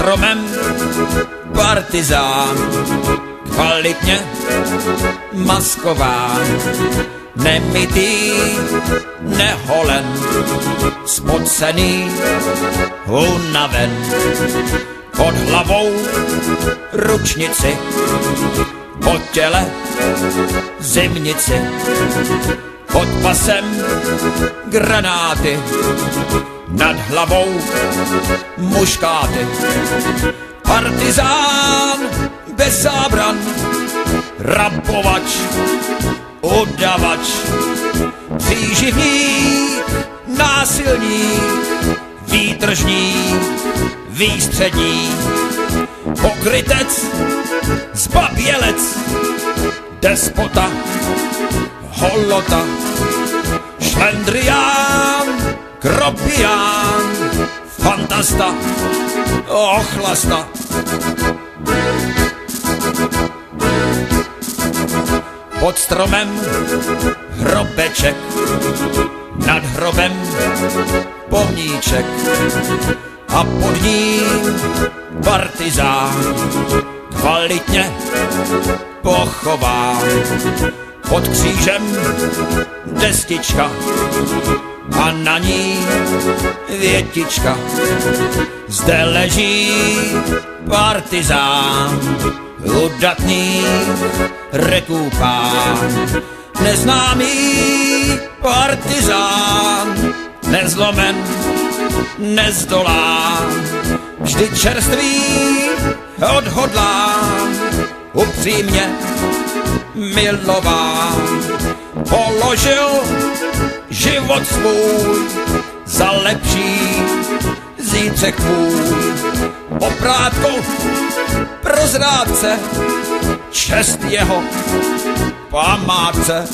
stromem partizán, kvalitně maskován, nemytý, neholen, spocený, unaven, pod hlavou ručnici, po těle zimnici, pod pasem granáty, nad hlavou muškáty. Partizán bez zábran, rabovač, udavač, příživník, násilník, výtržník, výstředník, pokrytec, zbabělec, despota, holota, šlendrián, kropián, fantasta, ochlasta. Pod stromem hrobeček, nad hrobem pohníček a pod ním partizán, kvalitně pochován. Pod křížem destička a na ní větička. Zde leží partizán, udatný rekupán, neznámý partizán, nezlomen, nezdolán, vždy čerstvý, odhodlán, upřímně milován. Položil život svůj za lepší zítřek tvůj. Oprátko pro zrádce, čest jeho památce.